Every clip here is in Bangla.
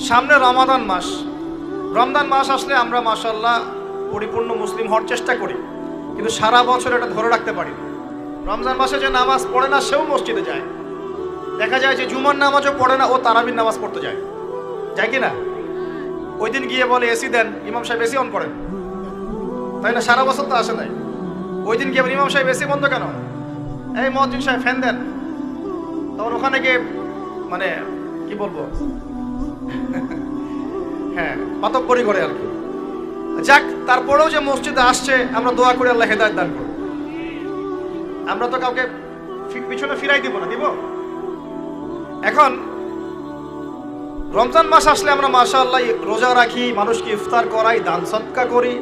সামনে রমাদান মাস। রমজান মাস আসলে আমরা মাশাআল্লাহ পরিপূর্ণ মুসলিম হওয়ার চেষ্টা করি, কিন্তু সারা বছর এটা ধরে রাখতে পারি না। রমজান মাসে যে নামাজ পড়ে না সেও মসজিদে যায়। দেখা যায় যে জুমার নামাজও পড়ে না, ও তারাবির নামাজ পড়তে যায় কি না? ওই দিন গিয়ে বলে এসি দেন, ইমাম সাহেব এসি অন করেন, তাই না? সারা বছর তো আসে নাই। ওই দিন গিয়ে ইমাম সাহেব এসি বন্ধ কেন, এই মুয়াজ্জিন সাহেব ফ্যান দেন। তখন ওখানে গিয়ে মানে কি বলবো, হ্যাঁ পাতব্বরি করে আর কি। যাক, তারপরেও যে মসজিদে আসছে আমরা দোয়া করি আল্লাহ হেদায়েত দান করুন। আমরা তো কাউকে পিছনে ফিরাই দিব না, দিব? এখন রমজান মাস আসলে আমরা মাশাআল্লাহ রোজা রাখি, মানুষকে ইফতার করাই, দান সদকা করি,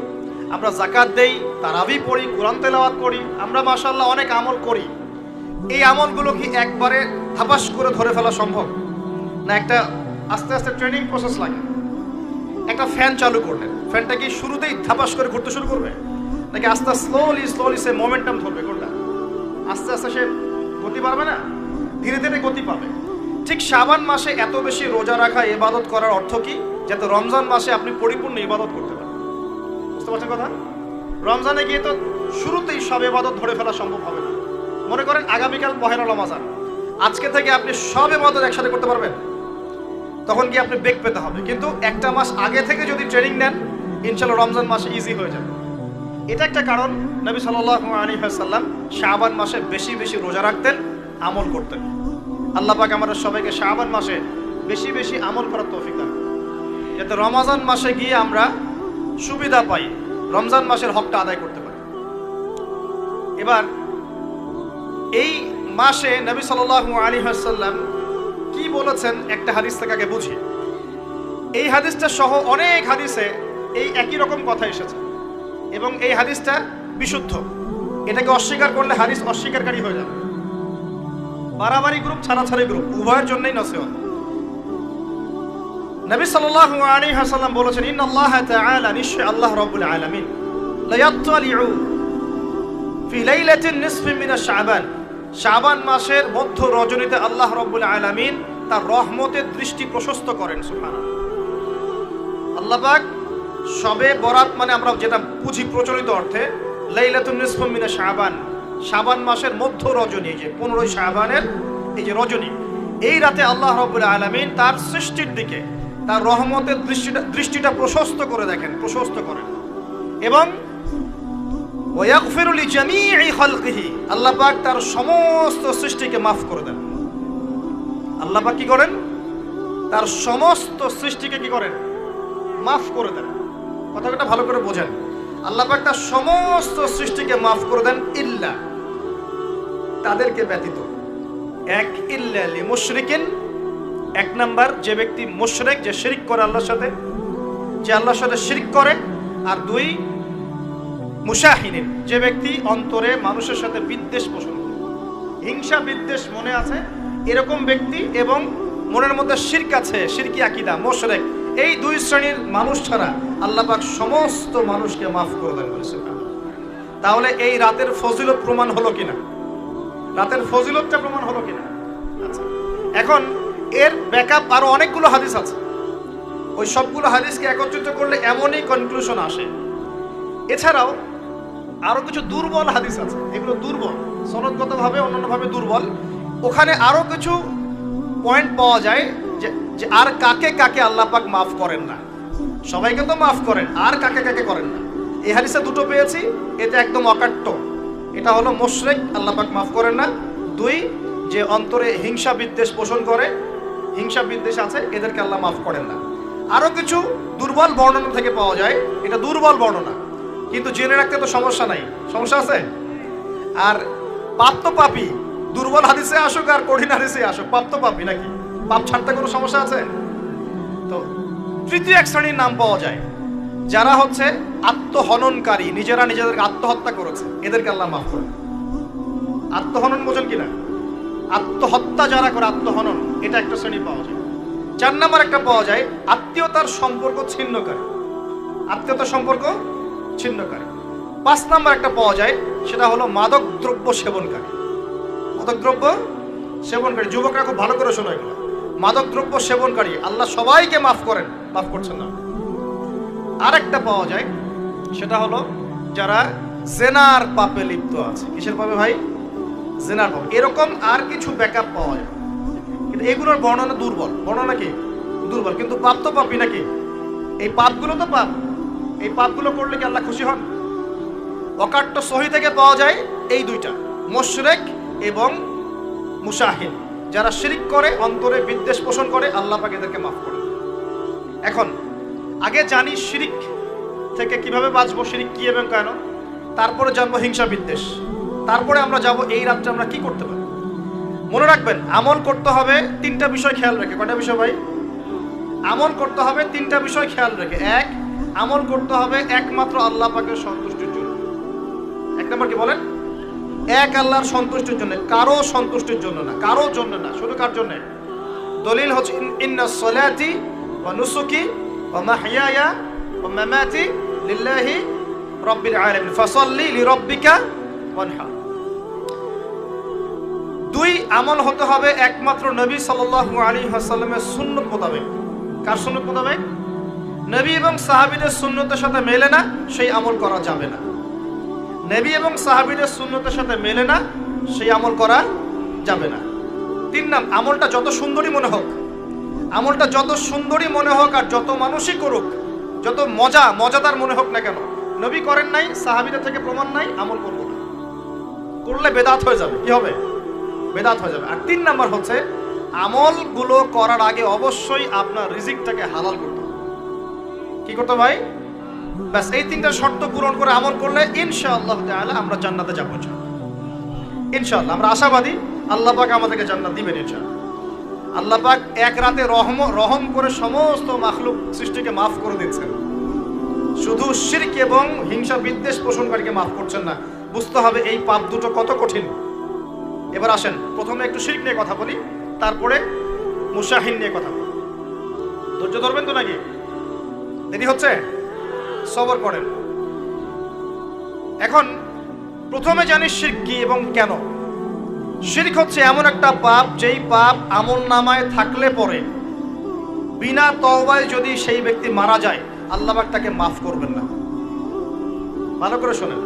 আমরা যাকাত দেই, তারাবি পড়ি, কোরআন তেলাওয়াত করি, আমরা মাশাআল্লাহ অনেক আমল করি। এই আমলগুলো কি একবারে ধাপাস করে ধরে ফেলা সম্ভব না? একটা আস্তে আস্তে ট্রেনিং প্রসেস লাগে। একটা ফ্যান চালু করলেন, ফ্যানটা কি শুরুতেই ধাপাস করে ঘুরতে শুরু করবে, নাকি আস্তে স্লোলি সে মোমেন্টাম ধরবে? কোনটা? আস্তে আস্তে সে গতি পাবে না, ধীরে ধীরে গতি পাবে। ঠিক শাবান মাসে এত বেশি রোজা রাখা, ইবাদত করার অর্থ কি? যাতে রমজান মাসে আপনি পরিপূর্ণ ইবাদত করতে পারেন। বুঝতে পারছেন কথা? রমজানে গিয়ে তো শুরুতেই সব ইবাদত ধরে ফেলা সম্ভব হবে না। মনে করেন আগামীকাল পহেলা রমজান, আজকে থেকে আপনি সব ইবাদত একসাথে করতে পারবেন? তখন কি আপনি বেগ পেতে হবে। কিন্তু একটা মাস আগে থেকে যদি ট্রেনিং নেন, ইনশাআল্লাহ রমজান মাসে ইজি হয়ে যাবে। এটা একটা কারণ নবী সাল্লাল্লাহু আলাইহি ওয়াসাল্লাম শাবান মাসে বেশি বেশি রোজা রাখতেন, আমল করতেন। আল্লাহ পাক আমাদের সবাইকে শাবান মাসে বেশি বেশি আমল করার তৌফিক দান করুন, যাতে রমজান মাসে গিয়ে আমরা সুবিধা পাই, রমজান মাসের হকটা আদায় করতে পারি। এবার এই মাসে নবী সাল্লাল্লাহু আলাইহি ওয়াসাল্লাম কি বলেছেন একটা হাদিস থেকে আগে বুঝি। এই হাদিসটা সহ অনেক হাদিসে এই একই রকম কথা এসেছে এবং এই হাদিসটা বিশুদ্ধ। এটাকে অস্বীকার করলে হাদিস অস্বীকারী হয়ে যাবে। বাড়াবাড়ি গ্রুপ, ছাড়াছাড়ি গ্রুপ, উভয়ের জন্যই নসিহত। নবী সাল্লাল্লাহু আলাইহি ওয়াসাল্লাম বলেছেন, ইন্নাল্লাহা তাআলা, নিশ্চয় আল্লাহ রাব্বুল আলামিন, লা ইয়াত্তালিউ ফি লাইলাতিন নিসফি মিন শাবান, শাবান মাসের মধ্য রজনীতে আল্লাহ রাব্বুল আলামিন তার রহমতের দৃষ্টি প্রশস্ত করেন। সুবহানাল্লাহ। আল্লাহ পাক শবে বরাত মানে আমরা যেটা বুঝি প্রচলিত অর্থে, লাইলাতুন নিসফি মিন শাবান, শাবান মাসের মধ্য রজনী, এই যে 15 শাবানের এই যে রজনী, এই রাতে আল্লাহ রাব্বুল আলামিন তার সৃষ্টির দিকে তার রহমতের দৃষ্টিটা প্রশস্ত করে দেখেন, প্রশস্ত করেন। এবং ওয়াগফিরু লিজামিই খালকিহি, আল্লাহ পাক তার সমস্ত সৃষ্টিকে মাফ করে দেন। আল্লাহ পাক কি করেন? তার সমস্ত সৃষ্টিকে কি করেন? মাফ করে দেন। কথাটা ভালো করে বোঝেন। আল্লাহ পাক তার সমস্ত সৃষ্টিকে মাফ করে দেন, ইল্লা, তাদেরকে ব্যতীত। এক, ইল্লা লিমুশরিকিন, এক নাম্বার যে ব্যক্তি মুশরিক, যে শিরক করে আল্লাহর সাথে, যে আল্লাহর সাথে শিরক করে। আর দুই, মুশাহিনিন, যে ব্যক্তি অন্তরে মানুষের সাথে বিদ্বেষ পোষণ করে, হিংসা বিদ্বেষ মনে আছে এরকম ব্যক্তি, এবং মনের মধ্যে শিরক আছে, শিরকি আকীদা, মুশরিক, এই দুই শ্রেণীর মানুষ ছাড়া আল্লাহ পাক সমস্ত মানুষকে মাফ করে দেন বলেছেন। তাহলে এই রাতের ফজিলত প্রমাণ হলো কিনা? রাতের ফজিলতটা প্রমাণ হলো কিনা? আচ্ছা, এখন এর ব্যাকআপ আরো অনেকগুলো হাদিস আছে। ওই সবগুলো হাদিসকে একত্রিত করলে এমনই কনক্লুশন আসে। এছাড়াও আরো কিছু দুর্বল হাদিস আছে, এগুলো দুর্বল, সনদগতভাবে অন্যান্যভাবে দুর্বল। ওখানে আরো কিছু পয়েন্ট পাওয়া যায় যে আর কাকে কাকে আল্লাহ পাক মাফ করেন না। সবাইকে তো মাফ করেন, আর কাকে কাকে করেন না। এই হাদিসে দুটো পেয়েছি, এটা একদম অকাট্য। এটা হলো মুশরিক, আল্লাহ পাক মাফ করেন না। দুই, যে অন্তরে হিংসা বিদ্বেষ পোষণ করে, হিংসা বিদ্বেষ আছে, এদেরকে আল্লাহ মাফ করেন না। আরো কিছু দুর্বল বর্ণনা থেকে পাওয়া যায়, এটা দুর্বল বর্ণনা, কিন্তু জেনে রাখতে তো সমস্যা নাই। সমস্যা আছে? আর পাপ তো পাপী, দুর্বল হাদিসে আসুক আর কঠিন হাদিসে আসুক, পাপ তো পাপী নাকি? পাপ ছাড়তে কোনো সমস্যা আছে? তো তৃতীয় এক শ্রেণীর নাম পাওয়া যায়, যারা হচ্ছে আত্মহননকারী, নিজেরা নিজেদেরকে আত্মহত্যা করেছে, এদেরকে আল্লাহ মাফ করেন। আত্মহনন বোঝেন কিনা? আত্মহত্যা যারা করে, আত্মহনন, এটা একটা শ্রেণী পাওয়া যায়। 4 নাম্বার একটা পাওয়া যায় আত্মীয়তার সম্পর্ক ছিন্নকারী, আত্মীয়তার সম্পর্ক ছিন্নকারী। 5 নাম্বার একটা পাওয়া যায়, সেটা হলো মাদক দ্রব্য সেবনকারী। মাদক দ্রব্য সেবনকারী, যুবকরা খুব ভালো করে শোনো এগুলো। মাদকদ্রব্য সেবনকারী, আল্লাহ সবাইকে মাফ করেন, মাফ করছেন না। আরেকটা পাওয়া যায়, সেটা হলো যারা জেনার পাপে লিপ্ত আছে। কিসের পাপে ভাই? জেনার পাপ। এরকম আর কিছু ব্যাকআপ পাওয়া যায়, কিন্তু এগুলোর বর্ণনা দুর্বল। বর্ণনা কি? দুর্বল। কিন্তু পাপ তো পাপই নাকি? এই পাপগুলো তো পাপ। এই পাপগুলো করলে কি আল্লাহ খুশি হন? অকাট্য সহি থেকে পাওয়া যায় এই দুইটা, মুশরিক এবং মুশাহিন। যারা শিরক করে, অন্তরে বিদ্বেষ পোষণ করে, আল্লাহ পাক এদেরকে মাফ করে। এখন আগে জানি শিরক থেকে কিভাবে বাঁচবো, শিরক কি এবং কেন, তারপরে জানবো হিংসা বিদ্বেষ, তারপরে আমরা যাব এই রাত্রে আমরা কি করতে পারি। মনে রাখবেন, আমল করতে হবে তিনটা বিষয় খেয়াল রেখে। কয়টা বিষয় ভাই? আমল করতে হবে তিনটা বিষয় খেয়াল রেখে। এক, আমল করতে হবে একমাত্র আল্লাহ পাকের সন্তুষ্টির জন্য। এক নম্বর কি বলেন? এক আল্লাহর সন্তুষ্টির জন্য, কারো সন্তুষ্টির জন্য না, কারো জন্য না, শুধু কার জন্য? দলিল হচ্ছে ইন্নাস সালাতি ওয়া নুসুকি ওয়া মাহইয়ায়া ওয়া মামাতি লিল্লাহি রাব্বিল আলামিন ফাসাল্লি লিরাব্বিকা ওয়ানহার। দুই, আমল হতে হবে একমাত্র নবী সাল্লাল্লাহু আলাইহি ওয়াসাল্লামের সুন্নাত মোতাবেক। কার সুন্নাত মোতাবেক? নবী এবং সাহাবীদের সুন্নতের সাথে মেলে না সেই আমল করা যাবে না। নবী এবং সাহাবীদের সুন্নতের সাথে মেলে না সেই আমল করা যাবে না। তিন নাম, আমলটা যত সুন্দরী মনে হোক, আমলটা যত সুন্দরী মনে হোক আর যত মানুষই করুক, যত মজাদার মনে হোক না কেন, নবী করেন নাই, সাহাবীদের থেকে প্রমাণ নাই, আমল করব না। করলে বেদাত হয়ে যাবে। কি হবে? বেদাত হয়ে যাবে। আর তিন নাম্বার হচ্ছে, আমলগুলো করার আগে অবশ্যই আপনার রিজিকটাকে হালাল করতে হবে। কি করতে ভাই? ব্যাস এই তিনটা শর্ত পূরণ করে আমল করলে ইনশাআল্লাহ তাআলা আমরা জান্নাতে যাব ইনশাআল্লাহ। আমরা আশাবাদী আল্লাহ পাক আমাদেরকে জান্নাত দিবেন ইনশাআল্লাহ। আল্লাহ পাক এক রাতে রহম করে সমস্ত মাখলুক সৃষ্টিকে মাফ করে দিচ্ছেন, শুধু শিরক এবং হিংসা বিদ্বেষ পোষণকারীকে মাফ করছেন না। বুঝতে হবে এই পাপ দুটো কত কঠিন। এবার আসেন, প্রথমে একটু শিরক নিয়ে কথা বলি, তারপরে মুশাহিন নিয়ে কথা বলি। ধৈর্য ধরবেন তো নাকি? দেরি হচ্ছে? সবর করেন। এখন প্রথমে জানি শিরক কি এবং কেন। শিরক হচ্ছে এমন একটা পাপ, যেই পাপ আমলনামায় থাকলে পরে বিনা তওবায় যদি সেই ব্যক্তি মারা যায়, আল্লাহ পাক তাকে মাফ করবেন না। ভালো করে শোনেন,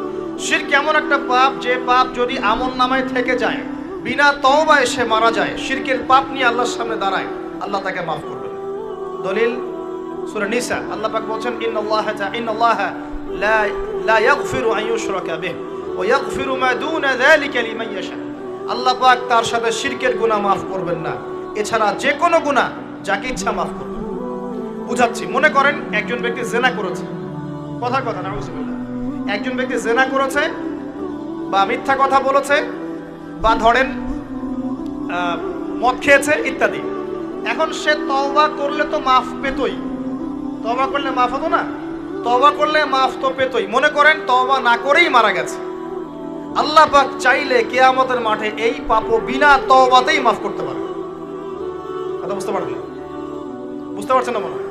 শিরক এমন একটা পাপ, যে পাপ যদি আমলনামায় থেকে যায়, বিনা তওবায় সে মারা যায়, শিরকের পাপ নিয়ে আল্লাহর সামনে দাঁড়ায়, আল্লাহ তাকে মাফ করবেন। দলিল সূরা নিসা, আল্লাহ পাক বলেন ইন্নাল্লাহা লা ইয়াগফিরু আন ইউশরাকা বিহি ওয়া ইয়াগফিরু মা দুনা যালিকা লিমান ইয়াশা। আল্লাহ পাক তার সাথে শিরকের গুনাহ মাফ করবেন না, এছাড়া যে কোনো গুনাহ যাকে ইচ্ছা মাফ করবেন। বুঝাচ্ছি, মনে করেন একজন ব্যক্তি জিনা করেছে, কথার কথা নাউযুবিল্লাহ, একজন ব্যক্তি জিনা করেছে বা মিথ্যা কথা বলেছে বা ধরেন মদ খেয়েছে ইত্যাদি। এখন সে তওবা করলে তো মাফ পেতই, তওবা করলে মাফ হতো না? তওবা করলে মাফ তো পেতই। মনে করেন তওবা না করেই মারা গেছে, আল্লাহ পাক চাইলে কিয়ামতের মাঠে এই পাপও বিনা তওবাতেই মাফ করতে পারে। কথা বুঝতে পারলেন? বুঝতে পারছেন না মনে হয়?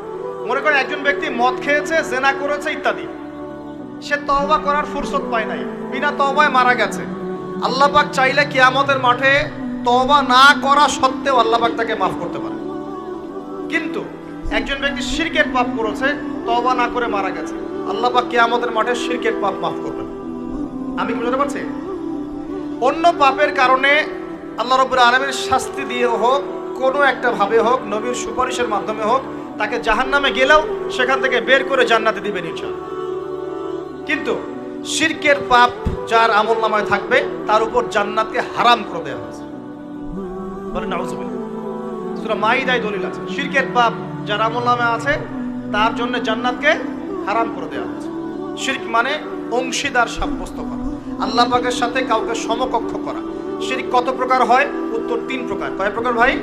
মনে করেন একজন ব্যক্তি মদ খেয়েছে, জিনা করেছে ইত্যাদি, সে তওবা করার ফুরসত পায় নাই, বিনা তওবায় মারা গেছে। আল্লাহ পাক চাইলে কিয়ামতের মাঠে তওবা না করা সত্ত্বেও আল্লাহ পাক তাকে মাফ করতে পারে। কিন্তু একজন ব্যক্তি শিরকের পাপ করেছে, তওবা না করে মারা গেছে, আল্লাহ পাক কিয়ামতের মাঠে শিরকের পাপ মাফ করবেন। আমি কি বুঝতে পারছি? অন্য পাপের কারণে আল্লাহ রাব্বুল আলামিন শাস্তি দিয়ে হোক, কোনো একটা ভাবে হোক, নবীর সুপারিশের মাধ্যমে হোক, তাকে জাহান্নামে গেলেও সেখান থেকে বের করে জান্নাতে দিবেন ইনশাআল্লাহ। কিন্তু শিরকের পাপ যার আমলনামায় থাকবে, তার উপর জান্নাতকে হারাম করে দেওয়া হয়েছে। বলেন নাউযুবিল্লাহ। সূরা মাইদায় দলিল আছে, শিরকের পাপ যার আমলনামায় আছে তার জন্য জান্নাতকে হারাম করে দেওয়া হয়েছে। শিরক মানে অংশীদার সাব্যস্ত করা, আল্লাহ পাকের সাথে কাউকে সমকক্ষ করা। শিরক কত প্রকার হয়? উত্তর তিন প্রকার। কয় প্রকার ভাই?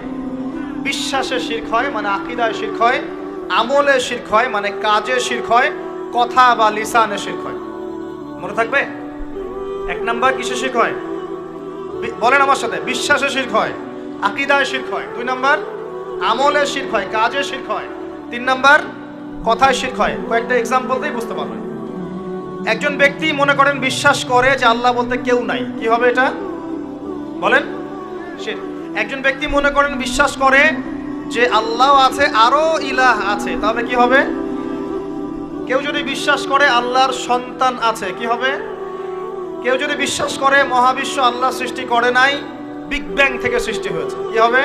বিশ্বাসে শিরক হয়, মানে আকীদায় শিরক হয়, আমলে শিরক হয়, মানে কাজে শিরক হয়, কথা বা লিসানে শিরক হয়। মনে থাকবে? এক নাম্বার কিসে শিরক হয়? বলেন আমার সাথে। বিশ্বাসে শিরক হয়, আকীদায় শিরক হয়। দুই নাম্বার আমলে শিরক হয়, কাজে শিরক হয়। তিন নাম্বার কথায় শিরক হয়। কয়েকটা এক্সাম্পল দিয়ে বুঝতে পারবেন। একজন ব্যক্তি মনে করেন বিশ্বাস করে যে আল্লাহ বলতে কেউ নাই, কি হবে এটা? বলেন শিরক। একজন ব্যক্তি মনে করেন বিশ্বাস করে যে আল্লাহ আছে আরো ইলাহ আছে, তাহলে কি হবে? কেউ যদি বিশ্বাস করে আল্লাহর সন্তান আছে, কি হবে? কেউ যদি বিশ্বাস করে মহাবিশ্ব আল্লাহ সৃষ্টি করে নাই, বিগ ব্যাং থেকে সৃষ্টি হয়েছে, কি হবে?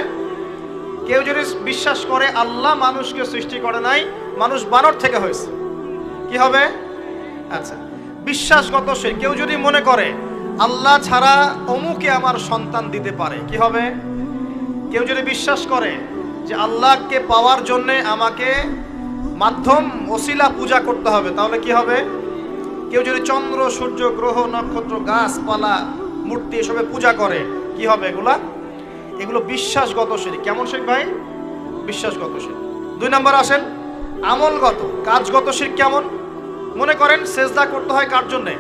কেউ যদি বিশ্বাস করে আল্লাহ মানুষকে সৃষ্টি করে নাই, মানুষ বানর থেকে হয়েছে, কি হবে? আচ্ছা, বিশ্বাসগত সে কেউ যদি মনে করে আল্লাহ ছাড়া অমুকে আমার সন্তান দিতে পারে, কি হবে? কেউ যদি বিশ্বাস করে যে আল্লাহকে পাওয়ার জন্য আমাকে মাধ্যম ওসিলা পূজা করতে হবে, তাহলে কি হবে? কেউ যদি চন্দ্র সূর্য গ্রহ নক্ষত্র গাছপালা মূর্তি এসবে পূজা করে, কি হবে? এগুলো বিশ্বাসগত শিরক। কেমন শিরক ভাই? বিশ্বাসগত শিরক। 2 নম্বর আসেন আমলগত কাজগত শিরক। কেমন? মনে করেন সেজদা করতে হয় কার জন্যে?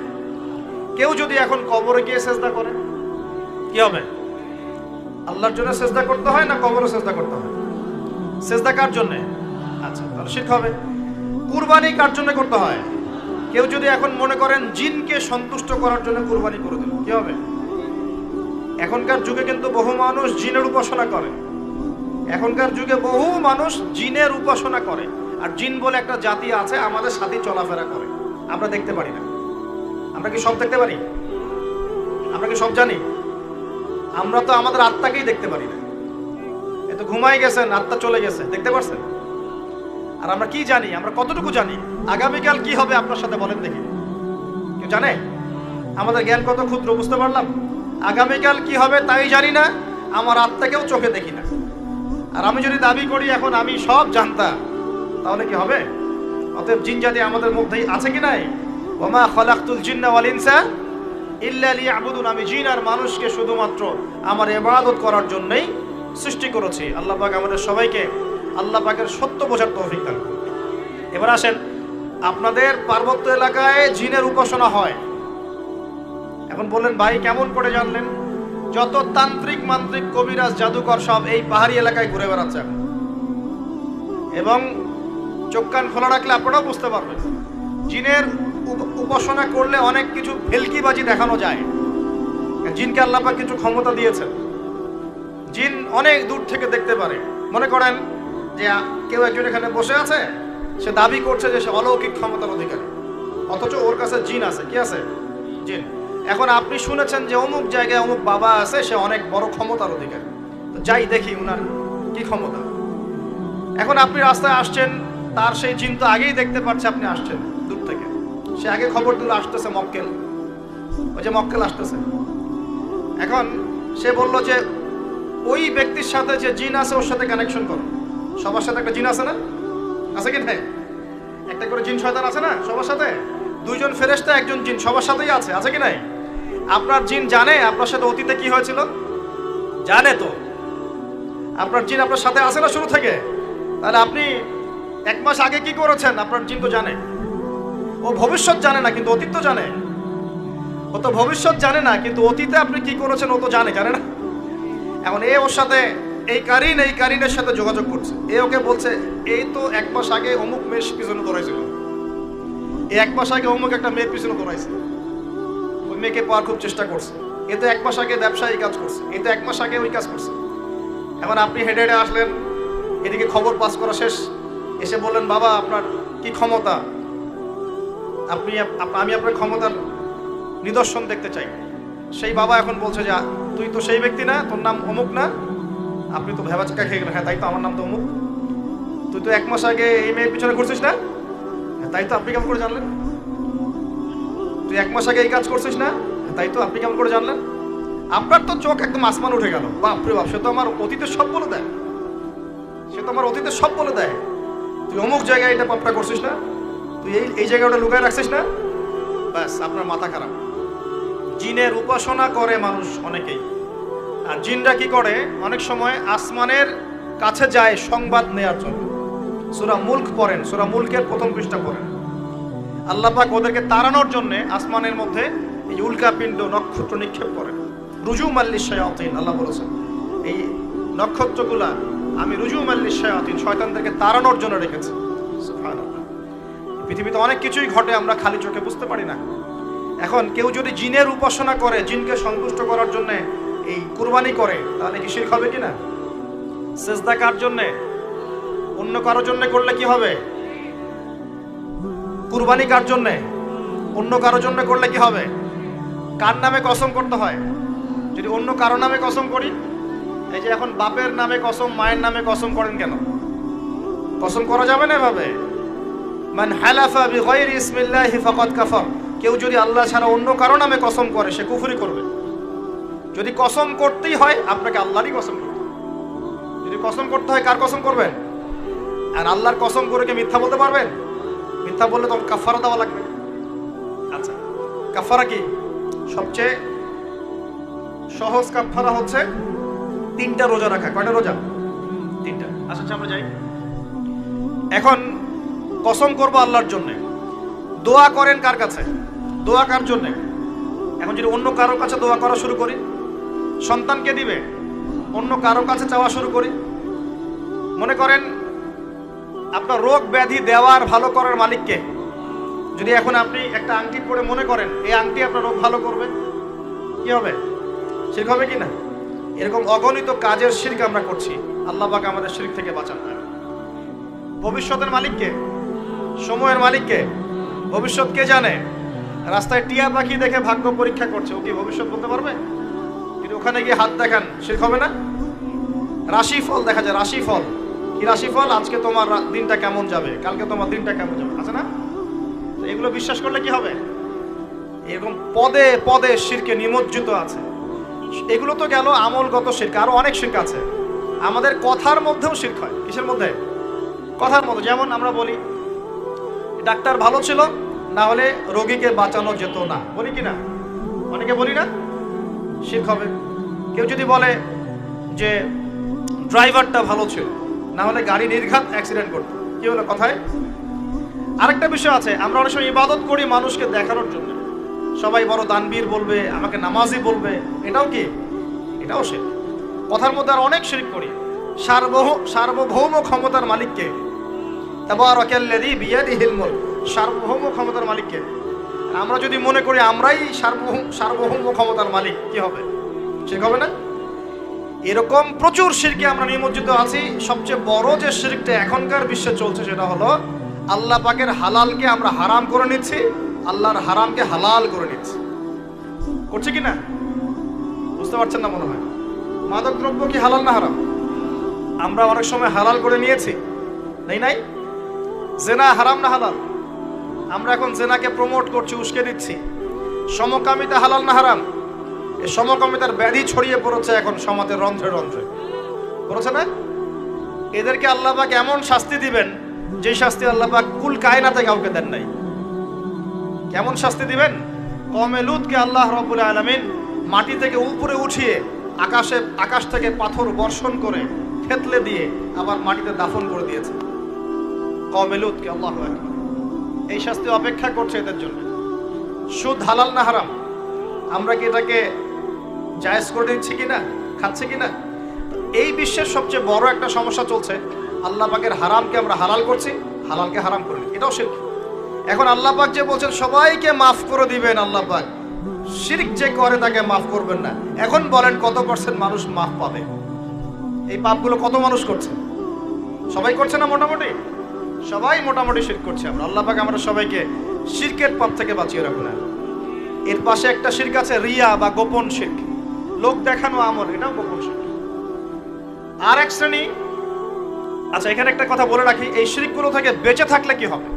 কেউ যদি এখন কবরে গিয়ে সেজদা করে, কি হবে? আল্লাহর জন্য সেজদা করতে হয় না কবরে সেজদা করতে হয়? সেজদা কার জন্যে? আচ্ছা, তাহলে শিরক হবে। কুরবানি কার জন্য করতে হয়? কেউ যদি এখন মনে করেন জিনকে সন্তুষ্ট করার জন্য কুরবানি করে দিল, কি হবে? এখনকার যুগে কিন্তু বহু মানুষ জিনের উপাসনা করে। এখনকার যুগে বহু মানুষ জিনের উপাসনা করে। আর জিন বলে একটা জাতি আছে আমাদের সাথে চলাফেরা করে, আমরা দেখতে পারি না। আমরা কি সব দেখতে পারি? আমরা কি সব জানি? আমরা তো আমাদের আত্মাকেই দেখতে পারি না। এ তো ঘুমাই গেছেন, আত্মা চলে গেছে, দেখতে পারছেন? আর আমরা কি জানি? আমরা কতটুকু জানি আগামীকাল কি হবে আপনার সাথে, বলেন দেখি? কেউ জানে? আমাদের জ্ঞান কত ক্ষুদ্র, বুঝতে পারলাম। আগামীকাল কি হবে তাই জানি না, আমার আত্মাকেও চোখে দেখি না। আর আমি যদি দাবি করি এখন আমি সব জানতাম, তাহলে কি হবে? অতএব জিন জাতি আমাদের মধ্যেই আছে কি নাই? ওমা খলাকতুল জিন্না ওয়াল ইনসা ইল্লা লিয়াবুদুন। আমি জিন আর মানুষকে শুধুমাত্র আমার ইবাদত করার জন্যই সৃষ্টি করেছি। আল্লাহ পাক আমাদের সবাইকে আল্লাহ পাকের সত্য বোঝার তৌফিক দান করুন। এবার আসেন, আপনাদের পার্বত্য এলাকায় জিনের উপাসনা হয়। এখন বললেন ভাই কেমন করে জানলেন? যত তান্ত্রিক মান্ত্রিক কবিরাজ জাদুকর সব এই পাহাড়ি এলাকায় ঘুরে বেড়াচ্ছে এখন। এবং চোখ কান খোলা রাখলে আপনারাও বুঝতে পারবেন, জিনের উপাসনা করলে অনেক কিছু ভেলকিবাজি দেখানো যায়। জিনকে আল্লাহ পাক কিছু ক্ষমতা দিয়েছেন। জিন অনেক দূর থেকে দেখতে পারে। মনে করেন যে কেউ একজন এখানে বসে আছে, সে দাবি করছে যে সে অলৌকিক ক্ষমতার অধিকারী, অথচ ওর কাছে জিন আছে। কি আছে? জিন। এখন আপনি শুনেছেন যে অমুক জায়গায় অমুক বাবা আছে, সে অনেক বড় ক্ষমতার অধিকারী, তো যাই দেখি উনার কি ক্ষমতা। এখন আপনি রাস্তায় আসছেন, তার সেই জিন তো আগেই দেখতে পাচ্ছে আপনি আসছেন দূর থেকে, সে আগে খবর দিল আসতেছে মক্কেল, ওই যে মক্কেল আসতেছে। এখন সে বলল যে ওই ব্যক্তির সাথে যে জিন আছে ওর সাথে কানেকশন করো। সবার সাথে একটা জিন আছে না? আছে কি নাই? একটা করে জিন শয়তান আছে না সবার সাথে? 2 জন ফেরেশতা, 1 জন জিন সবার সাথেই আছে, আছে কি নাই? আপনার জিন জানে আপনার সাথে অতীতে কি হয়েছিল? জানে তো। আপনার জিন আপনার সাথে আছে না শুরু থেকে? তাহলে আপনি 1 মাস আগে কি করেছেন আপনার জিন তো জানে। ও ভবিষ্যৎ জানে না কিন্তু অতীত তো জানে। ও তো ভবিষ্যৎ জানে না কিন্তু অতীতে আপনি কি করেছেন ও তো জানে না? এখন এ ওর সাথে এই কারিনের সাথে যোগাযোগ করছে। এ ওকে বলছে এই তো 1 মাস আগে অমুক মেয়ের পিছনে দৌড়াইছিল, এই 1 মাস আগে অমুক একটা মেয়ের পিছনে দৌড়াইছে, ওই মেয়েকে পাওয়ার খুব চেষ্টা করছে। এ তো 1 মাস আগে ব্যবসায়ী কাজ করছে, এই তো 1 মাস আগে ওই কাজ করছে। এখন আপনি হেঁটে হেঁটে আসলেন, এদিকে খবর পাস করা শেষ, এসে বললেন বাবা আপনার কি ক্ষমতা, আমি আপনার ক্ষমতার নিদর্শন দেখতে চাই। সেই বাবা এখন বলছে যে তুই তো সেই ব্যক্তি না, তোর নাম অমুক না, আপনি তো ভেবাচাকা খেয়ে গেলেন। হ্যাঁ তাই তো, আমার নাম তো অমুক। তুই তো 1 মাস আগে এই মেয়ের পিছনে ঘুরছিস না? হ্যাঁ তাই তো, আপনি কেমন করে জানলেন? তুই 1 মাস আগে এই কাজ করছিস না? তাই তো, আপনি কেমন করে জানলেন? আপনার তো চোখ একদম আসমান উঠে গেল। বাপরে বাপ, সে তো আমার অতীতের সব বলে দেয়, সে তো আমার অতীতের সব বলে দেয়। তুই অমুক জায়গায় এটা পাপটা করছিস না, তুই এই জায়গাটা লুকায় রাখছিস না, ব্যাস আপনার মাথা খারাপ। জিনের উপাসনা করে মানুষ অনেকেই। আর জিনরা কি করে, অনেক সময় আসমানের কাছে যায় সংবাদ নেওয়ার জন্য। সূরা মুলক পড়েন, সূরা মুলকের 1ম পৃষ্ঠা পড়েন। আল্লাহ পাক ওদেরকে তাড়ানোর জন্য আসমানের মধ্যে এই উল্কাপিণ্ড নক্ষত্র নিক্ষেপ করেন। রুজুমান লিশ-শায়াতিন, আল্লাহ বলেছেন এই নক্ষত্রগুলা আমি রুজুমান লিশ-শায়াতিন, শয়তানদেরকে তাড়ানোর জন্য রেখেছি। সুবহানাল্লাহ। পৃথিবীতে অনেক কিছুই ঘটে আমরা খালি চোখে বুঝতে পারি না। এখন কেউ যদি জিনের উপাসনা করে, জিনকে সন্তুষ্ট করার জন্য এই কুরবানি করে, তাহলে কি শিরক হবে কিনা? সেজদা কার জন্য? অন্য কারোর জন্য করলে কি হবে? কুরবানি কার জন্যে? অন্য কারোর জন্য করলে কি হবে? কার নামে কসম করতে হয়? যদি অন্য কারো নামে কসম করি, এই যে এখন বাপের নামে কসম, মায়ের নামে কসম করেন কেন? কসম করা যাবে না এভাবে। মান হালাফা বিগাইরি ইসমিল্লাহি ফাকাদ কাফার, কেউ যদি আল্লাহ ছাড়া অন্য কারো নামে কসম করে সে কুফরি করবে। যদি কসম করতেই হয় আপনাকে আল্লাহরই কসম করতে হবে। যদি কসম করতে হয় কার কসম করবেন? আর আল্লাহর কসম করে কি মিথ্যা বলতে পারবেন? মিথ্যা বললে তখন কাফারা দেওয়া লাগবে। আচ্ছা, কাফারা কি? সবচেয়ে সহজ কাফারা হচ্ছে 3টা রোজা রাখা। কয়টা রোজা? 3টা। আচ্ছা আমরা যাই। এখন কসম করব আল্লাহর জন্য, দোয়া করেন কার কাছে? দোয়া কার জন্য? এখন যদি অন্য কারোর কাছে দোয়া করা শুরু করি, সন্তানকে দিবে, অন্য কারোর কাছে চাওয়া শুরু করি, মনে করেন আপনার রোগ ব্যাধি দেওয়ার ভালো করার মালিককে যদি এখন আপনি একটা আংটি পরে মনে করেন এই আংটি আপনার রোগ ভালো করবে, কি হবে? শিরক হবে কি না? এরকম অগণিত কাজের শিরক আমরা করছি। আল্লাহ পাক আমাদের শিরক থেকে বাঁচান। ভবিষ্যতের মালিককে, সময়ের মালিককে, ভবিষ্যৎ কে জানে? রাস্তায় টিয়া পাখি দেখে ভাগ্য পরীক্ষা করছে, ও কি ভবিষ্যৎ বলতে পারবে? কিন্তু ওখানে গিয়ে হাত দেখান, শিরক হবে না? রাশিফল দেখা যায়, রাশিফল কি? রাশিফল আজকে তোমার দিনটা কেমন যাবে, কালকে তোমার দিনটা কেমন যাবে, আছে না? তো এগুলো বিশ্বাস করলে কি হবে? এরকম পদে পদে শিরকে নিমজ্জিত আছে। এগুলো তো গেল আমলগত শিরক, আরো অনেক শিরক আছে। আমাদের কথার মধ্যেও শিরক হয়। কিসের মধ্যে? কথার মধ্যে। যেমন আমরা বলি ডাক্তার ভালো ছিল, না হলে রোগীকে বাঁচানো যেত না, বলি কি না? অনেকে বলি না? শিরক হবে। কেউ যদি বলে যে ড্রাইভারটা ভালো ছিল, না হলে গাড়ি নির্ঘাত অ্যাক্সিডেন্ট করতো, কি হলো কথায়? আরেকটা বিষয় আছে, আমরা অনেক সময় ইবাদত করি মানুষকে দেখানোর জন্য। সবাই বড় দানবীর বলবে, আমাকে নামাজি বলবে, এটাও কি? এটাও শিরক। কথার মধ্যে আর অনেক শিরক করি। সার্বভৌম ক্ষমতার মালিককে, তাবারাকাল্লাযী বিয়াদিহিল মুলক, সার্বভৌম ক্ষমতার মালিককে আমরা যদি মনে করি আমরাই সার্বভৌম ক্ষমতার মালিক, কি হবে? শিরক হবে না? এরকম প্রচুর শিরকে আমরা নিমজ্জিত আছি। সবচেয়ে বড় যে শিরকটা এখনকার বিশ্বে চলছে সেটা হলো আল্লাহ পাকের হালালকে আমরা হারাম করে নিচ্ছি, আল্লাহর হারামকে হালাল করে নিচ্ছি। করছে কি না? বুঝতে পারছেন না মনে হয়। মাদক দ্রব্য কি হালাল না হারাম? আমরা অনেক সময় হালাল করে নিয়েছি, নাই? জেনা হারাম না হালাল? আমরা এখন জেনাকে প্রমোট করছি, উস্কে দিচ্ছি। সমকামিতা হালাল না হারাম? এই সমকামিতার ব্যাধি ছড়িয়ে পড়েছে এখন সমাজের রন্ধ্রে রন্ধ্রে, পড়েছে না? এদেরকে আল্লাহ পাক এমন শাস্তি দিবেন যে শাস্তি আল্লাহ পাক কুল কায়নাতে কাউকে দেন নাই। কেমন শাস্তি দিবেন? কওমে লূতকে আল্লাহ রাব্বুল আলামিন মাটি থেকে উপরে উঠিয়ে আকাশ থেকে পাথর বর্ষণ করে থেতলে দিয়ে আবার মাটিতে দাফন করে দিয়েছে কওমে লূতকে। আল্লাহু আকবার। এই শাস্তি অপেক্ষা করছে এদের জন্য। সুদ হালাল না হারাম? আমরা কি এটাকে জায়েজ করে দিচ্ছি কিনা, খাচ্ছে কিনা? এই বিশ্বের সবচেয়ে বড় একটা সমস্যা চলছে, আল্লাহ পাকের হারামকে আমরা হালাল করছি, হালালকে হারাম করে দিচ্ছি। এটাও শিরক। এখন আল্লাহ পাক যে বলছেন সবাইকে মাফ করে দিবেন, আল্লাহ পাক শিরক যে করে তাকে মাফ করবেন না। এখন বলেন কত % মানুষ মাফ পাবে? এই পাপগুলো কত মানুষ করছে? সবাই করছে না? মোটামুটি সবাই মোটামুটি শিরক করছে। আমরা আল্লাহ পাক আমরা সবাইকে শিরকের পাপ থেকে বাঁচিয়ে রাখুন। এর পাশে একটা শিরক আছে রিয়া বা গোপন শিরক, লোক দেখানো আমল, এটাও গোপন শিরক। আর এক শ্রেণী। আচ্ছা, এখানে একটা কথা বলে রাখি, এই শিরকগুলো থেকে বেঁচে থাকলে কি হবে?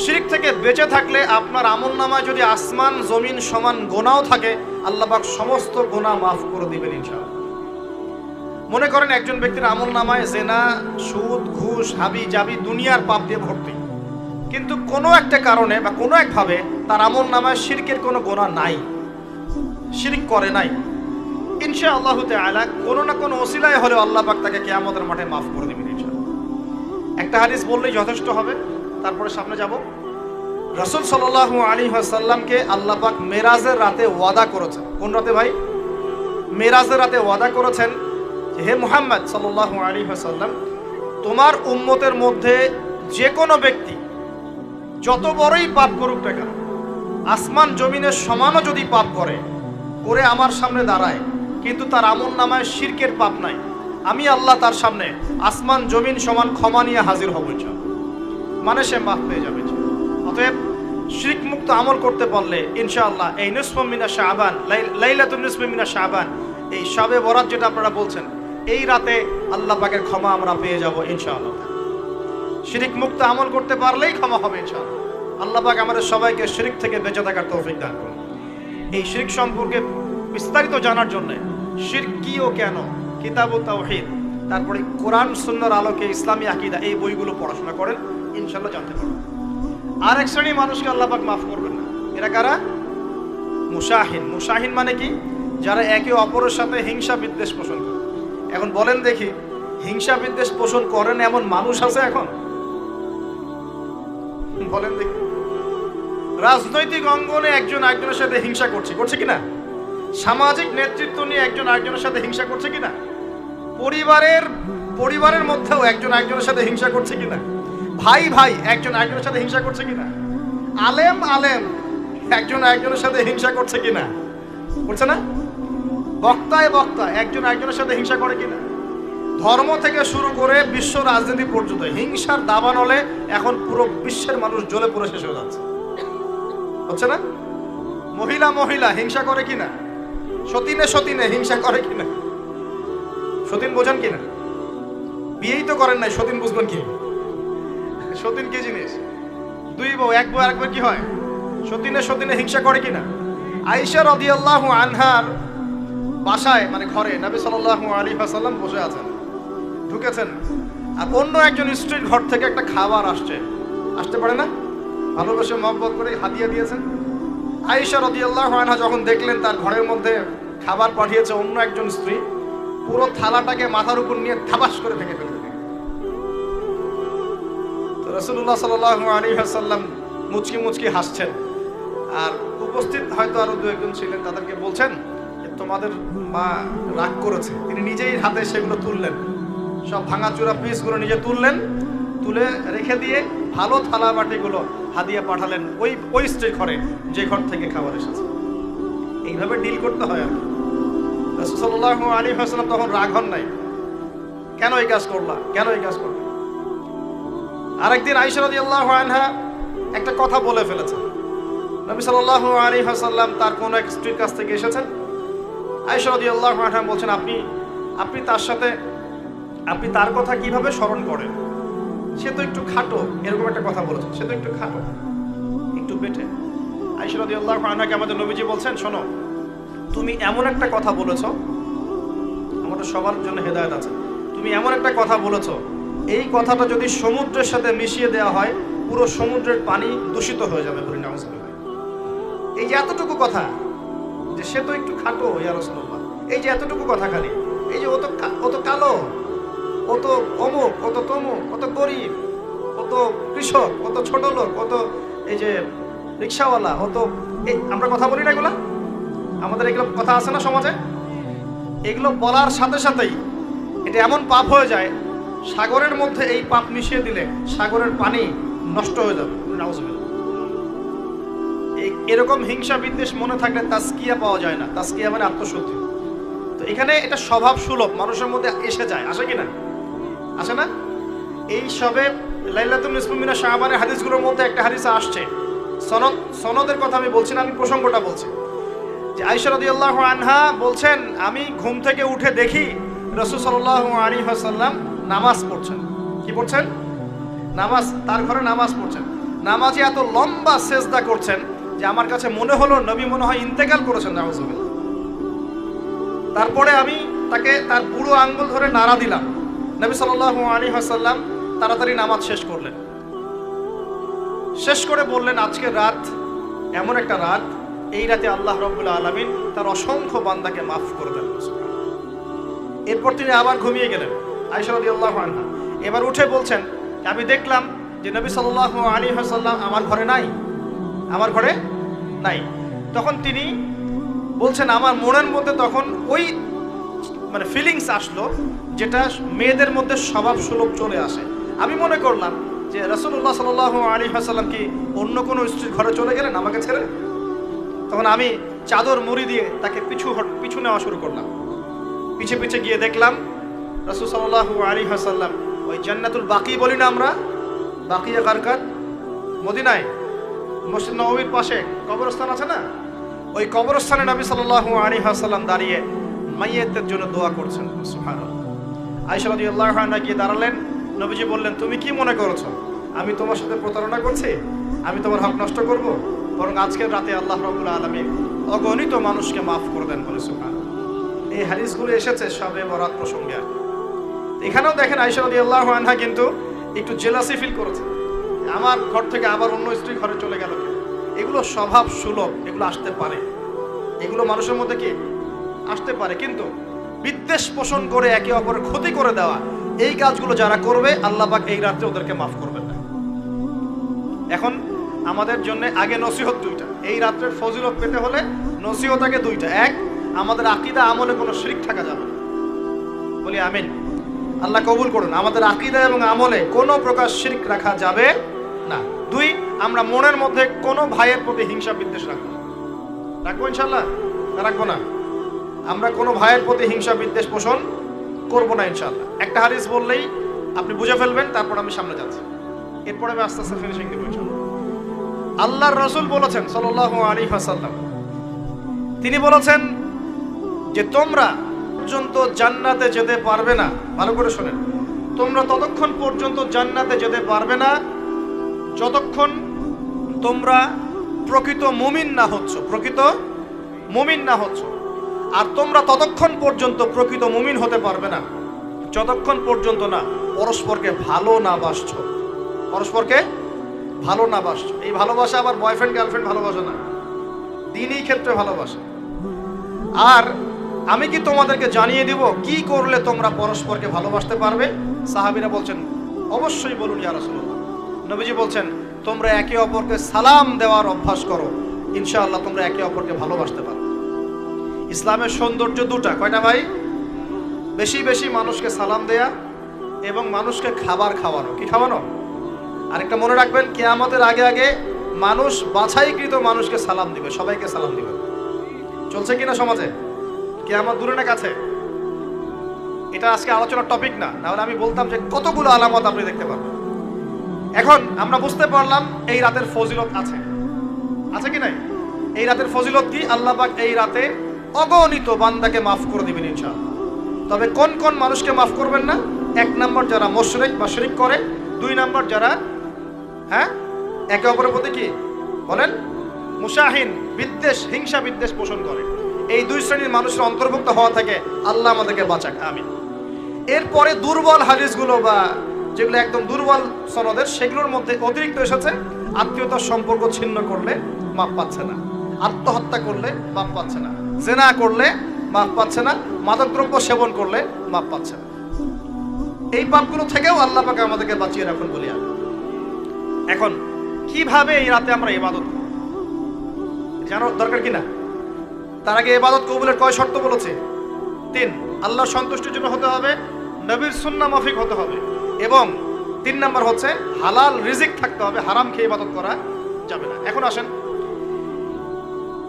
শিরক থেকে বেঁচে থাকলে আপনার আমলনামায় যদি আসমান জমিন সমান গোনাও থাকে, আল্লাহ পাক সমস্ত গোনা মাফ করে দিবেন ইনশাআল্লাহ। মনে করেন একজন ব্যক্তির আমলনামায় জেনা, সুদ, ঘুষ, হাবি জাবি দুনিয়ার পাপ দিয়ে ভর্তি, কিন্তু কোনো একটা কারণে বা কোনো একভাবে তার আমলনামায় শিরকের কোনো গোনা নাই, শিরক করে নাই, ইনশাআল্লাহু তাআলা কোনো না কোনো ওসিলায় হলেও আল্লাহ পাক তাকে কিয়ামতের মাঠে মাফ করে দিবেন ইনশাআল্লাহ। একটা হাদিস বললেই যথেষ্ট হবে, তারপরে সামনে যাব। রাসূল সাল্লাল্লাহু আলাইহি ওয়াসাল্লামকে আল্লাহ পাক মেরাজের রাতে ওয়াদা করেছেন। কোন রাতে ভাই? মেরাজের রাতে ওয়াদা করেছেন, হে মুহাম্মদ সাল্লাল্লাহু আলাইহি ওয়াসাল্লাম, তোমার উম্মতের মধ্যে যে কোনো ব্যক্তি যত বড়ই পাপ করুক না কেন, আসমান জমিনের সমানও যদি পাপ করে আমার সামনে দাঁড়ায়, কিন্তু তার আমলনামায় শিরকের পাপ নাই, আমি আল্লাহ তার সামনে আসমান জমিন সমান ক্ষমা নিয়ে হাজির হব ইনশাআল্লাহ, মানে সে মাফ পেয়ে যাবে। অতএব শিরক মুক্ত আমল করতে পারলে ইনশাআল্লাহ এই নিসফ মিনা শাবান, লাইলাতুন নিসফ মিনা শাবান, এই শবে বরাত যেটা আপনারা বলছেন, এই রাতে আল্লাহ পাকের ক্ষমা আমরা পেয়ে যাব ইনশাআল্লাহ। শিরক মুক্ত আমল করতে পারলেই ক্ষমা হবে ইনশাআল্লাহ। আল্লাহ পাক আমাদের সবাইকে শিরক থেকে বেঁচে থাকার তৌফিক দান করুন। এই শিরক সম্পর্কে বিস্তারিত জানার জন্য শিরক কি ও কেন, কিতাবুত তাওহীদ, তারপরে কোরআন সুন্নাহর আলোকে ইসলামী আকীদা, এই বইগুলো পড়াশোনা করেন, ইনশাআল্লাহ জানতে পারবেন। আর এক শ্রেণীর মানুষকে আল্লাহ পাক মাফ করবেন না। এরা কারা? মুশাহিন। মুশাহিন মানে কি? যারা একে অপরের সাথে হিংসা বিদ্বেষ পোষণ করে। এখন বলেন দেখি, হিংসা বিদ্বেষ পোষণ করেন এমন মানুষ আছে এখন? বলেন দেখি। রাজনৈতিক অঙ্গনে একজন আরেকজনের সাথে হিংসা করছে কিনা? সামাজিক নেতৃত্ব নিয়ে একজন আরেকজনের সাথে হিংসা করছে কিনা? পরিবারের মধ্যেও একজন আরেকজনের সাথে হিংসা করছে কিনা? ভাই একজন আরেকজনের সাথে হিংসা করছে কিনা? আলেম একজন আরেকজনের সাথে হিংসা করছে কিনা? করছে না? বক্তায় একজন আরেকজনের সাথে হিংসা করে কিনা? ধর্ম থেকে শুরু করে বিশ্ব রাজনীতি পর্যন্ত হিংসার দাবানলে এখন পুরো বিশ্বের মানুষ জ্বলে পুরো শেষ হয়ে যাচ্ছে, হচ্ছে না? মহিলা হিংসা করে কিনা? সতীনে হিংসা করে কিনা? সতীন বোঝেন কিনা? বিয়েই তো করেন নাই, সতীন বুঝবেন কি? সতীন কি জিনিস? দুই বউ, এক বউ আরেকবার কি হয়? সতীনে হিংসা করে কিনা? আয়েশা রাদিয়াল্লাহু আনহার বাসায়, মানে ঘরে, নবী সাল্লাল্লাহু আলাইহি ওয়াসাল্লাম বসে আছেন, ঢুকেছেন, আর অন্য একজন স্ত্রীর ঘর থেকে একটা খাবার আসতে পারে না, ভালোবেসে মহব্বত করে হাদিয়া দিয়েছেন। আয়েশা রাদিয়াল্লাহু আনহা যখন দেখলেন তার ঘরের মধ্যে খাবার পাঠিয়েছে অন্য একজন স্ত্রী, পুরো থালাটাকে মাথার উপর নিয়ে থাবাস করে ভেঙে ফেললেন। তো রাসূলুল্লাহ সাল্লাল্লাহু আলাইহি ওয়াসাল্লাম মুচকি হাসছেন, আর উপস্থিত হয়তো আরো দু একজন ছিলেন, তাদেরকে বলছেন তোমাদের মা রাগ করেছে। তিনি নিজেই হাতে সেগুলো তুললেন, সব ভাঙাচোরা পিসগুলো নিজে তুলে রেখে দিয়ে ভালো থালা বাটিগুলো হাদিয়া পাঠালেন ওই স্ত্রীর ঘরে, যে ঘর থেকে খাবার এসেছে। এইভাবে ডিল করতে হয়। আর রাসূল সাল্লাল্লাহু আলাইহি ওয়াসাল্লাম তখন রাগ হন নাই, কেন এই কাজ করলা? আরেকদিন আয়েশা রাদিয়াল্লাহু আনহা একটা কথা বলে ফেলেছেন। নবী সাল্লাল্লাহু আলাইহি ওয়াসাল্লাম তার কোন এক স্ত্রীর কাছ থেকে এসেছেন। আয়েশা রাদিয়াল্লাহু আনহা বলছেন, আপনি তার কথা কিভাবে স্মরণ করেন? সে তো একটু খাটো, এরকম একটা কথা বলেছেন, সে তো একটু খাটো, একটু বেটে। আয়েশা রাদিয়াল্লাহু আনহাকে আমাদের নবীজি বলছেন, শোনো, তুমি এমন একটা কথা বলেছো, আমাদের সবার জন্য হেদায়েত আছে, তুমি এমন একটা কথা বলেছো, এই কথাটা যদি সমুদ্রের সাথে মিশিয়ে দেওয়া হয়, পুরো সমুদ্রের পানি দূষিত হয়ে যাবে। বলি নাউযুবিল্লাহ। এই যে এতটুকু কথা, যে সে তো একটু খাটো ইয়া রাসূলুল্লাহ, এই যে এতটুকু কথা, খালি এই যে অত কালো, কত অমুক, কত তমুক, কত গরিব, কত কৃষক, কত ছোট লোক, কত এই যে রিক্সাওয়ালা, আমরা কথা বলি না এগুলা? আমাদের এগুলো কথা আছে না সমাজে? এগুলো বলার সাথে সাথেই এটা এমন পাপ হয়ে যায়, সাগরের মধ্যে এই পাপ মিশিয়ে দিলে সাগরের পানি নষ্ট হয়ে যাবে। নাউযুবিল্লাহ। এরকম হিংসা বিদ্বেষ মনে থাকলে তাজকিয়া পাওয়া যায় না। তাজকিয়া মানে আত্মশুদ্ধি। তো এখানে এটা স্বভাব সুলভ, মানুষের মধ্যে এসে যায়, আসে কিনা? আসে না? এই সবে লাইলাতুন নিসফ মিনা শাবানের হাদিসগুলোর মধ্যে একটা হাদিসে আসছে, সনদের কথা আমি বলছি না, আমি প্রসঙ্গটা বলছি, যে আয়েশা রাদিয়াল্লাহু আনহা বলছেন, আমি ঘুম থেকে উঠে দেখি রাসূল সাল্লাল্লাহু আলাইহি ওয়াসাল্লাম নামাজ পড়ছেন। কি পড়ছেন? নামাজ, তার ঘরে নামাজ পড়ছেন। নামাজে এত লম্বা সেজদা করছেন যে আমার কাছে মনে হলো নবী মনে হয় ইন্তেকাল করেছেন। নাউযুবিল্লাহ। তারপরে আমি তাকে তার বুড়ো আঙ্গুল ধরে নাড়া দিলাম। নবী সাল্লাল্লাহু আলাইহি ওয়াসাল্লাম তাড়াতাড়ি নামাজ শেষ করলেন, শেষ করে বললেন, আজকের রাত এমন একটা রাত, এই রাতে আল্লাহ রাব্বুল আলামিন তার অসংখ্য বান্দাকে মাফ করে দেন। এরপর তিনি আবার ঘুমিয়ে গেলেন, আয়েশা রাদিয়াল্লাহু আনহা। এবার উঠে বলছেন, আমি দেখলাম যে নবী সাল্লাল্লাহু আলাইহি ওয়াসাল্লাম আমার ঘরে নাই। তখন তিনি বলছেন, আমার মনের মধ্যে তখন ওই মানে ফিলিংস আসলো, যেটা মেয়েদের মধ্যে স্বভাব সুলভ চলে আসে। আমি মনে করলাম যে রাসূলুল্লাহ সাল্লাল্লাহু আলাইহি ওয়াসাল্লাম কি অন্য কোনো স্ত্রীর ঘরে চলে গেলেন আমাকে ছেড়ে। তখন আমি চাদর মুড়ি দিয়ে তাকে পিছু নেওয়া শুরু করলাম। পিছে গিয়ে দেখলাম রাসূল সাল্লাল্লাহু আলাইহি ওয়াসাল্লাম ওই জান্নাতুল বাকি বলি না আমরা, বাকিয়া গারকাত, মদিনায় মসজিদ নববীর পাশে কবরস্থান আছে না, ওই কবরস্থানে নবী সাল্লাল্লাহু আলাইহি ওয়াসাল্লাম দাঁড়িয়ে মাইয়াতের জন্য দোয়া করছেন। সুবহানাল্লাহ। আয়েশা রাদিয়াল্লাহু আনহা গিয়ে দাঁড়ালেন, নবীজি বললেন, তুমি কি মনে করছো আমি তোমার সাথে প্রতারণা করছি, আমি তোমার হক নষ্ট করব? বরং আজকের রাতে আল্লাহ রাব্বুল আলামিন অগণিত মানুষকে মাফ করে দেন বলে। সুবহানাল্লাহ। এই হাদিসগুলো এসেছে শবে বরাত প্রসঙ্গে। এখানেও দেখেন আয়েশা রাদিয়াল্লাহু আনহা কিন্তু একটু জেলাসি ফিল করেছে, আমার ঘর থেকে আবার অন্য স্ত্রী ঘরে চলে গেল। এগুলো স্বভাব সুলভ, এগুলো আসতে পারে, এগুলো মানুষের মধ্যে কি আসতে পারে, কিন্তু বিদ্বেষ পোষণ করে একে অপরের ক্ষতি করে দেওয়া, এই কাজগুলো যারা করবে আল্লাহ পাক এই রাতে ওদেরকে মাফ করবেন না। এখন আমাদের জন্য আগে নসিহত দুইটা, এই রাত্রের ফজিলত পেতে হলে নসিহত আগে দুইটা। এক, আমাদের আকীদা আমলে কোনো শিরক থাকা যাবে না, বলি আমিন। আল্লাহ কবুল করুন। আমাদের আকীদা এবং আমলে কোনো প্রকার শিরক রাখা যাবে না। দুই, আমরা মনের মধ্যে কোনো ভাইয়ের প্রতি হিংসা বিদ্বেষ রাখবো না। রাখবো ইনশাল্লাহ? রাখবো না। আমরা কোনো ভাইয়ের প্রতি হিংসা বিদ্বেষ পোষণ করবো না ইনশাল্লাহ। একটা হাদিস বললেই আপনি বুঝে ফেলবেন, তারপর আমি সামনে যাচ্ছি, এরপরে আমি আস্তে আস্তে ফিনিশিং দেবো ইনশাল্লাহ। আল্লাহর রাসূল বলেছেন সাল্লাল্লাহু আলাইহি ওয়াসাল্লাম, তিনি বলেছেন যে তোমরা পর্যন্ত জান্নাতে যেতে পারবে না, ভালো করে শোনেন, তোমরা ততক্ষণ পর্যন্ত জান্নাতে যেতে পারবে না যতক্ষণ তোমরা প্রকৃত মুমিন না হচ্ছ, প্রকৃত মুমিন না হচ্ছ। আর তোমরা ততক্ষণ পর্যন্ত প্রকৃত মুমিন হতে পারবে না যতক্ষণ পর্যন্ত না পরস্পরকে ভালো না বাসছো, পরস্পরকে ভালো না বাসছো। এই ভালোবাসা আবার বয়ফ্রেন্ড গার্লফ্রেন্ড ভালোবাসা না, দিনই ক্ষেত্রে ভালোবাসা। আর আমি কি তোমাদেরকে জানিয়ে দিব কি করলে তোমরা পরস্পরকে ভালোবাসতে পারবে? সাহাবীরা বলছেন, অবশ্যই বলুন ইয়া রাসূলুল্লাহ। নবীজি বলছেন, তোমরা একে অপরকে সালাম দেওয়ার অভ্যাস করো, ইনশাআল্লাহ তোমরা একে অপরকে ভালোবাসতে পারবে। ইসলামের সৌন্দর্য দুটা, কয়টা ভাই? বেশি বেশি মানুষকে সালাম দেয়া এবং মানুষকে খাবার খাওয়ানো। কি খাওয়ানো? আরেকটা মনে রাখবেন, কিয়ামতের আগে আগে মানুষ বাছাইকৃত মানুষকে সালাম দিবে, সবাইকে সালাম দিবে। চলছে কিনা সমাজে? কিয়ামত দূরে না কাছে? এটা আজকে আলোচনার টপিক না, নাহলে আমি বলতাম যে কতগুলো আলামত আপনি দেখতে পাবেন। এখন আমরা বুঝতে পারলাম এই রাতের ফজিলত আছে, আছে কি নাই? এই রাতের ফজিলত কি? আল্লাহ পাক এই রাতে অগণিত বান্দাকে মাফ করে দিবেন ইনশাআল্লাহ। তবে কোন কোন মানুষকে মাফ করবেন না? এক নম্বর যারা মুশরিক বা শিরক করে, দুই নম্বর যারা একে অপরের প্রতি কি বলেন মুশাহিন, বিদ্বেষ, হিংসা বিদ্বেষ পোষণ করে। এই দুই শ্রেণীর মানুষের অন্তর্ভুক্ত হওয়া থেকে আল্লাহ আমাদেরকে বাঁচাক, আমিন। এরপরে দুর্বল হাদিসগুলো বা যেগুলো একদম দুর্বল সনদের, সেগুলোর মধ্যে অতিরিক্ত এসেছে আত্মীয়তার সম্পর্ক ছিন্ন করলে মাপ পাচ্ছে না, আত্মহত্যা করলে মাপ পাচ্ছে না, জেনা করলে মাপ পাচ্ছে না, মাদকদ্রব্য সেবন করলে মাপ পাচ্ছে না। এই পাপগুলো থেকেও আল্লাহ পাক আমাদেরকে বাঁচিয়ে রাখুন বলি আমি। এখন কিভাবে এই রাতে আমরা ইবাদত করব জানো দরকার কিনা? তার আগে ইবাদত কবুলের কয় শর্ত বলেছে? 3। আল্লাহর সন্তুষ্টির জন্য হতে হবে, নবীর সুন্নাহ মাফিক হতে হবে, এবং 3 নাম্বার হচ্ছে হালাল রিজিক থাকতে হবে, হারাম খেয়ে ইবাদত করা যাবে না। এখন আসেন,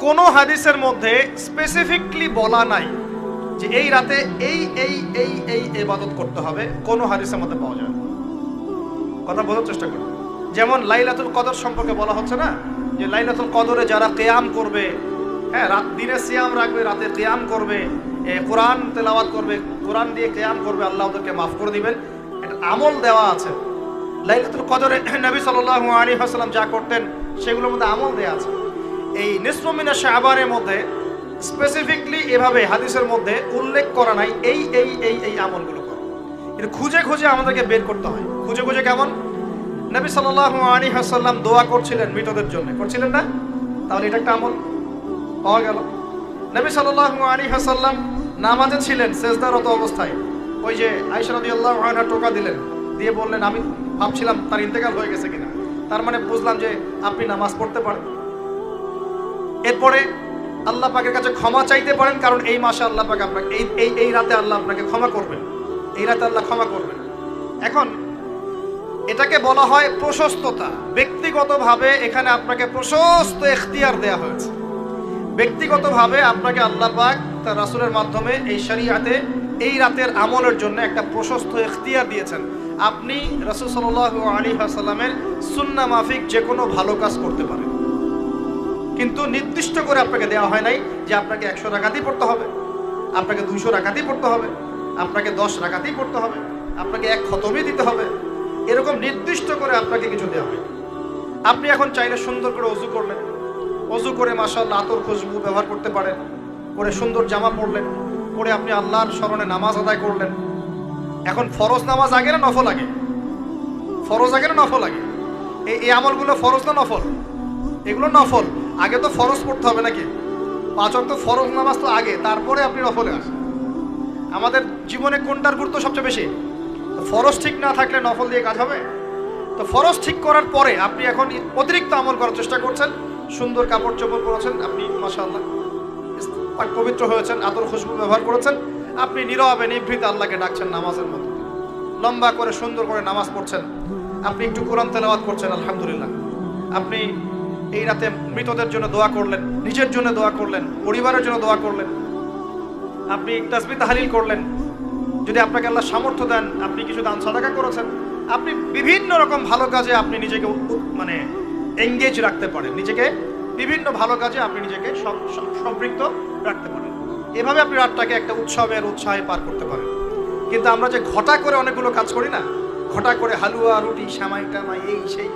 কোন হাদিসের মধ্যে স্পেসিফিকলি বলা নাই যে এই রাতে এই এই এই এই ইবাদত করতে হবে, কোন হাদিসের মধ্যে পাওয়া যায় না। কথা বোঝার চেষ্টা করুন। যেমন লাইলাতুল কদর সম্পর্কে বলা হচ্ছে না, যে লাইলাতুল কদরে যারা কিয়াম করবে, রাত দিনে সিয়াম রাখবে, রাতে কিয়াম করবে, কোরআন তেলাওয়াত করবে, কোরআন দিয়ে কিয়াম করবে, আল্লাহ ওদেরকে মাফ করে দিবেন। একটা আমল দেওয়া আছে লাইলাতুল কদরে, নবী সাল্লাল্লাহু আলাইহি ওয়াসাল্লাম যা করতেন সেগুলোর মধ্যে আমল দেওয়া আছে। এই নিসফু মিনা শাবানের মধ্যে স্পেসিফিকলি এভাবে হাদিসের মধ্যে উল্লেখ করা নাই এই এই এই এই আমলগুলো করো, কিন্তু খুঁজে খুঁজে আমাদেরকে বের করতে হয়। খুঁজে খুঁজে কেমন? নবী সাল্লাল্লাহু আলাইহি ওয়াসাল্লাম দোয়া করছিলেন মৃতদের জন্য, করছিলেন না? তাহলে এটা একটা আমল পাওয়া গেল। নবী সাল্লাল্লাহু আলাইহি ওয়াসাল্লাম নামাজে ছিলেন সেজদারত অবস্থায়, ওই যে আয়েশা রাদিয়াল্লাহু আনহা টোকা দিলেন, দিয়ে বললেন আমি ভাবছিলাম তার ইন্তেকাল হয়ে গেছে কিনা, তার মানে বুঝলাম যে আপনি নামাজ পড়তে পারেন। এরপরে আল্লাহ পাকের কাছে ক্ষমা চাইতে পারেন, কারণ এই মাসে আল্লাহ পাক আপনাকে এই রাতে আল্লাহ আপনাকে ক্ষমা করবেন, এই রাতে আল্লাহ ক্ষমা করবেন। এখন এটাকে বলা হয় প্রশস্ততা। ব্যক্তিগতভাবে এখানে আপনাকে প্রশস্ত ইখতিয়ার দেয়া হয়েছে, ব্যক্তিগতভাবে আপনাকে আল্লাহ পাক তার রাসূলের মাধ্যমে এই শরীয়তে এই রাতের আমলের জন্য একটা প্রশস্ত ইখতিয়ার দিয়েছেন। আপনি রাসূল সাল্লাল্লাহু আলাইহি ওয়াসাল্লামের সুন্নাহ মাফিক যে কোনো ভালো কাজ করতে পারেন, কিন্তু নির্দিষ্ট করে আপনাকে দেওয়া হয় নাই যে আপনাকে 100 রাকাতই পড়তে হবে, আপনাকে 200 রাকাতই পড়তে হবে, আপনাকে 10 রাকাতই পড়তে হবে, আপনাকে 1 খতমই দিতে হবে। এরকম নির্দিষ্ট করে আপনাকে কিছু দেওয়া হয়। আপনি এখন চাইলে সুন্দর করে ওযু করলেন, ওযু করে মাশাআল্লাহ আতর খুশবু ব্যবহার করতে পারেন, করে সুন্দর জামা পরলেন, পরে আপনি আল্লাহর স্মরণে নামাজ আদায় করলেন। এখন ফরজ নামাজ আগে না নফল আগে? ফরজ আগে না নফল আগে? এই আমলগুলো ফরজ না নফল? এগুলো নফল। আগে তো ফরজ পড়তে হবে নাকি? 5 ওয়াক্ত ফরজ নামাজ তো আগে, তারপরে আপনি নফলে আসেন। আমাদের জীবনে কোনটার গুরুত্ব সবচেয়ে বেশি? ফরজ ঠিক না থাকলে নফল দিয়ে কাজ হবে? তো ফরজ ঠিক করার পরে আপনি এখন অতিরিক্ত আমল করার চেষ্টা করছেন, সুন্দর কাপড় চোপড় পরেছেন, আপনি মাশাআল্লাহ পাক পবিত্র হয়েছেন, আতর খুশবু ব্যবহার করেছেন, আপনি নীরবে নিভৃত আল্লাহকে ডাকছেন নামাজের মতো, লম্বা করে সুন্দর করে নামাজ পড়ছেন, আপনি একটু কোরআন তেলাওয়াত করছেন, আলহামদুলিল্লাহ। আপনি এই রাতে মৃতদের জন্য দোয়া করলেন, নিজের জন্য দোয়া করলেন, পরিবারের জন্য দোয়া করলেন, আপনি তাসবিহ তাহলিল করলেন, যদি আপনাকে আল্লাহ সামর্থ্য দেন আপনি কিছু দান সাদাকা করেছেন, আপনি বিভিন্ন রকম ভালো কাজে আপনি নিজেকে মানে এঙ্গেজ রাখতে পারেন, নিজেকে বিভিন্ন ভালো কাজে আপনি নিজেকে সম্পৃক্ত রাখতে পারেন। এভাবে আপনি রাতটাকে একটা উৎসাহে পার করতে পারেন। কিন্তু আমরা যে ঘটা করে অনেকগুলো কাজ করি না, ঘটা করে হালুয়া রুটি সামাই টামাই এই সেই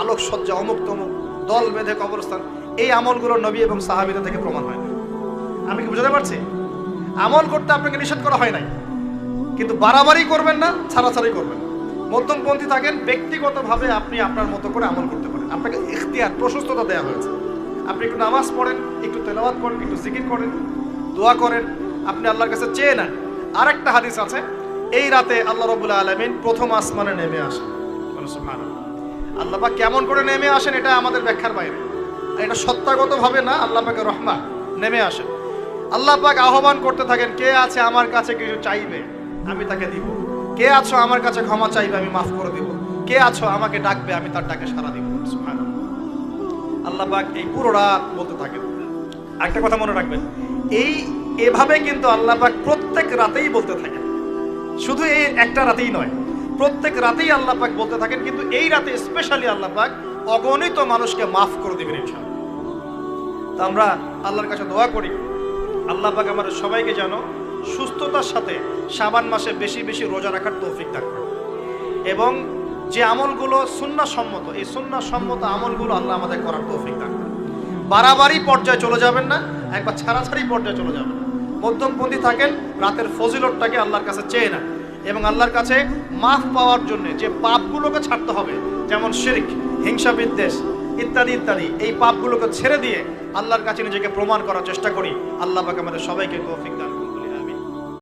আলোকসজ্জা অমুক তমুক দল বেঁধে কবরস্থান, এই আমলগুলো নবী এবং সাহাবীদের থেকে প্রমাণ হয় না। আমি কি বুঝাতে পারছি? আমল করতে আপনাকে নিষেধ করা হয় নাই, কিন্তু বাড়াবাড়ি করবেন না, ছাড়াছাড়ি করবেন, মধ্যমপন্থী থাকেন। ব্যক্তিগতভাবে আপনি আপনার মতো করে আমল করতে পারেন, আপনাকে ইখতিয়ার প্রশস্ততা দেওয়া হয়েছে। আপনি একটু নামাজ পড়েন, একটু তেলাওয়াত করেন, একটু জিকির করেন, দোয়া করেন, আপনি আল্লাহর কাছে চেয়ে নেন। আরেকটা হাদিস আছে, এই রাতে আল্লাহ রাব্বুল আলামিন প্রথম আসমানে নেমে আসেন। সুবহানাল্লাহ। আল্লাহ পাক কেমন করে নেমে আসেন এটা আমাদের ব্যাখ্যার বাইরে, এটা সত্তাগতভাবে না, আল্লাহ পাকের রহমত নেমে আসেন। আল্লাহ পাক আহ্বান করতে থাকেন, কে আছে আমার কাছে কিছু চাইবে আমি তাকে দিব, কে আছো আমার কাছে ক্ষমা চাইবে আমি মাফ করে দিব, কে আছো আমাকে ডাকবে আমি তার ডাকে সাড়া দিব। সুবহানাল্লাহ। আল্লাহ পাক এই পুরো রাত বলতে থাকেন। একটা কথা মনে রাখবেন, এভাবে কিন্তু আল্লাহ পাক প্রত্যেক রাতেই বলতে থাকেন, শুধু এই একটা রাতেই নয়, প্রত্যেক রাতেই আল্লাহ পাক বলতে থাকেন। কিন্তু এই রাতে স্পেশালি আল্লাহ পাক অগণিত মানুষকে মাফ করে দিবেন ইনশাআল্লাহ। তো আমরা আল্লাহর কাছে দোয়া করি, আল্লাহ পাক আমাদের সবাইকে যেন সুস্থতার সাথে শাবান মাসে বেশি বেশি রোজা রাখার তৌফিক দান করেন, এবং যে আমলগুলো সুন্নাহ সম্মত, এই সুন্নাহ সম্মত আমলগুলো আল্লাহ আমাদের করার তৌফিক দান করেন। বাড়াবাড়ি পর্যায়ে চলে যাবেন না, একবার ছাড়াছাড়ি পর্যায়ে চলে যাবেন না, মধ্যমপন্থী থাকেন। রাতের ফজিলতটাকে আল্লাহর কাছে চেয়ে নেন, এবং আল্লাহর কাছে মাফ পাওয়ার জন্য যে পাপগুলোকে ছাড়তে হবে, যেমন শিরক, হিংসা বিদ্বেষ ইত্যাদি ইত্যাদি, এই পাপগুলোকে ছেড়ে দিয়ে আল্লাহর কাছে নিজেকে প্রমাণ করার চেষ্টা করি। আল্লাহ পাক আমাদের সবাইকে তৌফিক দান করুন।